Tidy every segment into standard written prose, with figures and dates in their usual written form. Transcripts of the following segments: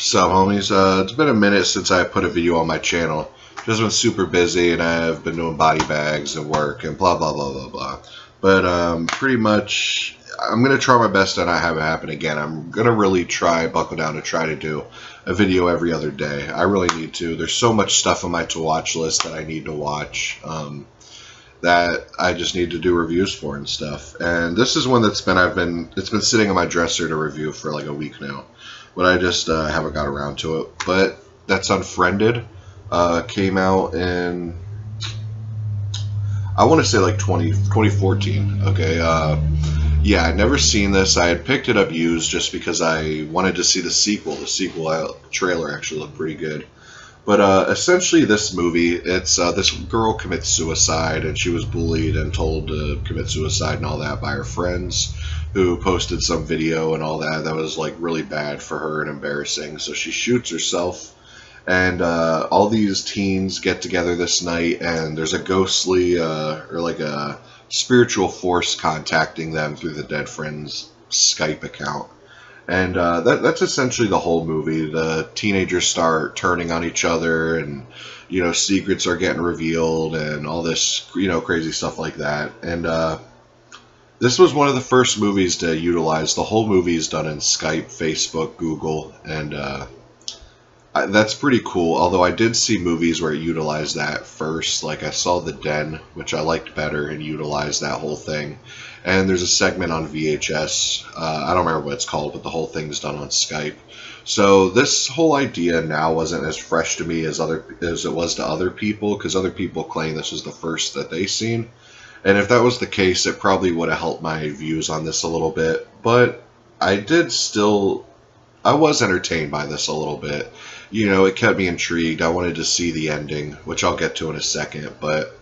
Sup, homies? It's been a minute since I put a video on my channel. Just been super busy, and I've been doing body bags and work and blah blah blah blah blah. But pretty much, I'm gonna try my best to not have it happen again. I'm gonna really buckle down and try to do a video every other day. I really need to. There's so much stuff on my to-watch list that I need to watch. That I just need to do reviews for and stuff. And this is one it's been sitting on my dresser to review for like a week now, but I just haven't got around to it. But that's Unfriended. Came out in, I want to say like 2014. Okay. Yeah, I'd never seen this. I had picked it up used just because I wanted to see the sequel. The sequel trailer actually looked pretty good. But essentially this movie, it's this girl commits suicide, and she was bullied and told to commit suicide and all that by her friends, who posted some video and all that was like really bad for her and embarrassing. So she shoots herself, and all these teens get together this night, and there's a ghostly or like a spiritual force contacting them through the dead friend's Skype account. And that's essentially the whole movie. The teenagers start turning on each other, and secrets are getting revealed, and all this crazy stuff like that. And this was one of the first movies to utilize. The whole movie is done in Skype, Facebook, Google, and that's pretty cool. Although I did see movies where it utilized that first. Like I saw The Den, which I liked better, and utilized that whole thing. And there's a segment on VHS. I don't remember what it's called, but the whole thing's done on Skype. So this whole idea now wasn't as fresh to me as it was to other people, because other people claim this was the first that they seen. And if that was the case, it probably would have helped my views on this a little bit. But I was entertained by this a little bit. It kept me intrigued. I wanted to see the ending, which I'll get to in a second. But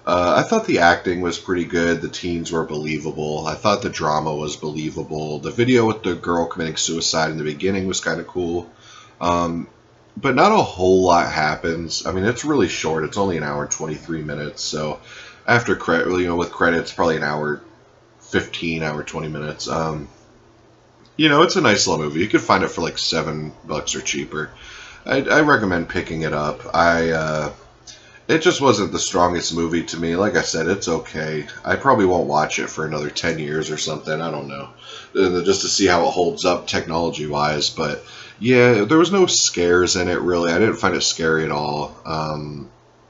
I thought the acting was pretty good. The teens were believable. I thought the drama was believable. The video with the girl committing suicide in the beginning was kind of cool. But not a whole lot happens. I mean, it's really short. It's only an hour and 23 minutes. So after with credits, probably an hour 15, hour 20 minutes. It's a nice little movie. You could find it for like $7 or cheaper. I recommend picking it up. It just wasn't the strongest movie to me. Like I said, it's okay. I probably won't watch it for another 10 years or something. I don't know. Just to see how it holds up technology-wise. But, yeah, there was no scares in it, really. I didn't find it scary at all.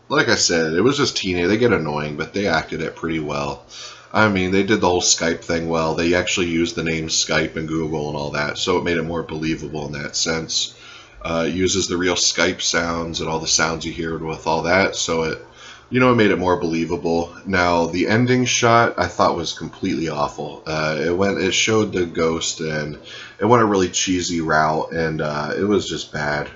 Like I said, it was just teenage. They get annoying, but they acted it pretty well. I mean, they did the whole Skype thing well. They actually used the name Skype and Google and all that, so it made it more believable in that sense. It uses the real Skype sounds and all the sounds you hear with all that, so it made it more believable. Now, the ending shot I thought was completely awful. It showed the ghost, and it went a really cheesy route, and it was just bad.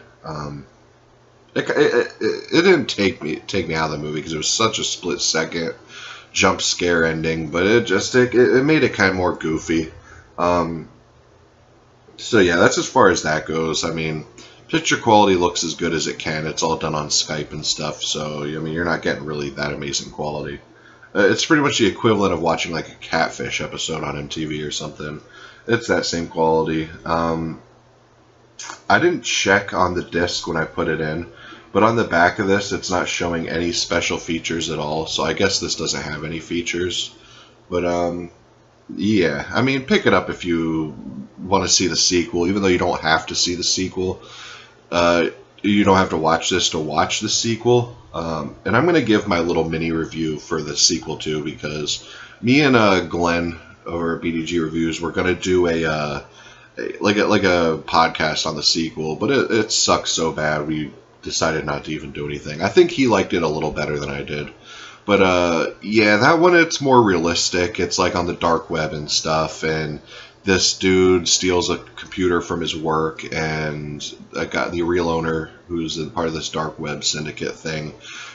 It didn't take me out of the movie because it was such a split second jump scare ending, but it made it kind of more goofy. So yeah, that's as far as that goes. I mean, picture quality looks as good as it can. It's all done on Skype and stuff, so I mean, you're not getting really that amazing quality. It's pretty much the equivalent of watching like a Catfish episode on MTV or something. It's that same quality. I didn't check on the disc when I put it in, but on the back of this, it's not showing any special features at all, so I guess this doesn't have any features. But, yeah, I mean, pick it up if you want to see the sequel, even though you don't have to see the sequel. You don't have to watch this to watch the sequel. And I'm going to give my little mini review for the sequel, too, because me and Glenn over at BDG Reviews, we're going to do a podcast on the sequel, but it sucks so bad we decided not to even do anything. I think he liked it a little better than I did. But, yeah, that one, it's more realistic. It's, like, on the dark web and stuff, and this dude steals a computer from his work, and the real owner, who's a part of this dark web syndicate thing,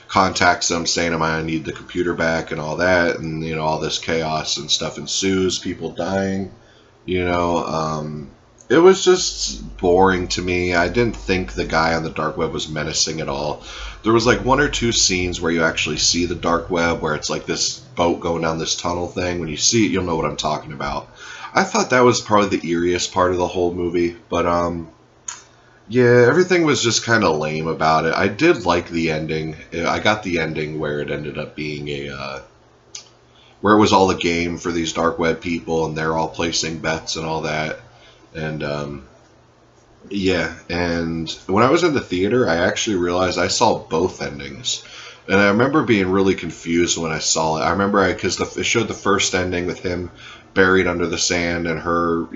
contacts him, saying, I need the computer back, and all that, and, all this chaos and stuff ensues, people dying, It was just boring to me. I didn't think the guy on the dark web was menacing at all. There was like one or two scenes where you actually see the dark web, where it's like this boat going down this tunnel thing. When you see it, you'll know what I'm talking about. I thought that was probably the eeriest part of the whole movie, but yeah, everything was just kind of lame about it. I did like the ending. I got the ending where it ended up being where it was all a game for these dark web people, and they're all placing bets and all that. And yeah, and when I was in the theater, I actually realized I saw both endings. And I remember being really confused when I saw it. I remember because it showed the first ending with him buried under the sand and her,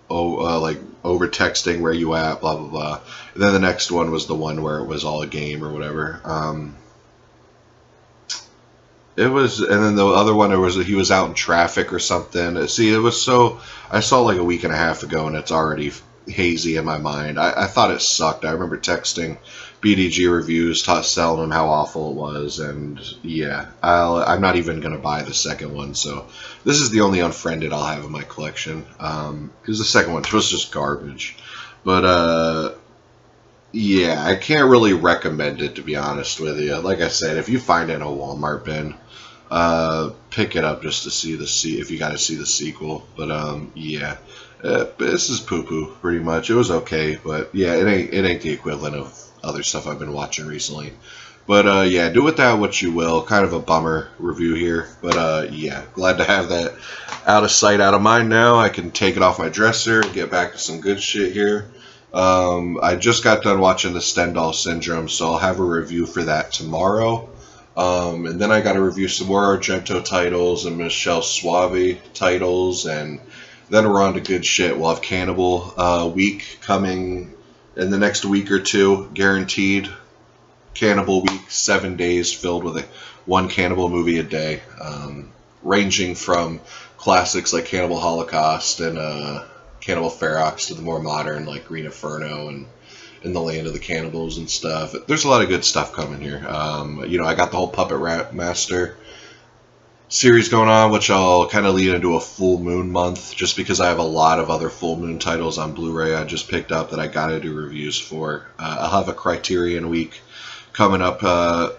like over texting where you at, blah blah blah. And then the next one was the one where it was all a game or whatever. It was, and then the other one, he was out in traffic or something. See, it was so, I saw like a week and a half ago, and it's already hazy in my mind. I thought it sucked. I remember texting BDG reviews, telling them how awful it was, and yeah, I'm not even gonna buy the second one. So this is the only Unfriended I'll have in my collection, because the second one was just garbage. But yeah, I can't really recommend it, to be honest with you. Like I said, if you find it in a Walmart bin, pick it up just to see if you got to see the sequel. But yeah, this is poo-poo pretty much. It was okay, but yeah, it ain't the equivalent of other stuff I've been watching recently. But yeah, do with that what you will. Kind of a bummer review here, but yeah, glad to have that out of sight, out of mind now. I can take it off my dresser and get back to some good shit here. I just got done watching the Stendhal Syndrome, so I'll have a review for that tomorrow. And then I got to review some more Argento titles and Michelle Suave titles, and then we're on to good shit. We'll have Cannibal Week coming in the next week or two, guaranteed. Cannibal Week, 7 days filled with one cannibal movie a day, ranging from classics like Cannibal Holocaust and Cannibal Ferox to the more modern like Green Inferno and In the Land of the Cannibals and stuff. There's a lot of good stuff coming here. I got the whole Puppet Master series going on, which I'll kind of lead into a full moon month, just because I have a lot of other full moon titles on Blu-ray I just picked up that I gotta do reviews for. I'll have a Criterion week coming up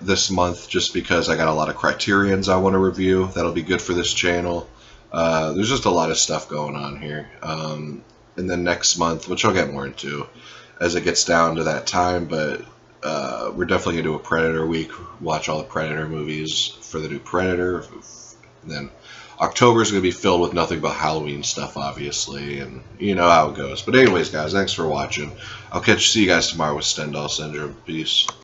this month, just because I got a lot of Criterions I want to review. That'll be good for this channel. There's just a lot of stuff going on here. And then next month, which I'll get more into as it gets down to that time, but we're definitely going to do a Predator week, watch all the Predator movies for the new Predator. And then October is going to be filled with nothing but Halloween stuff, obviously, and you know how it goes. But anyways, guys, thanks for watching. See you guys tomorrow with Stendhal Syndrome. Peace.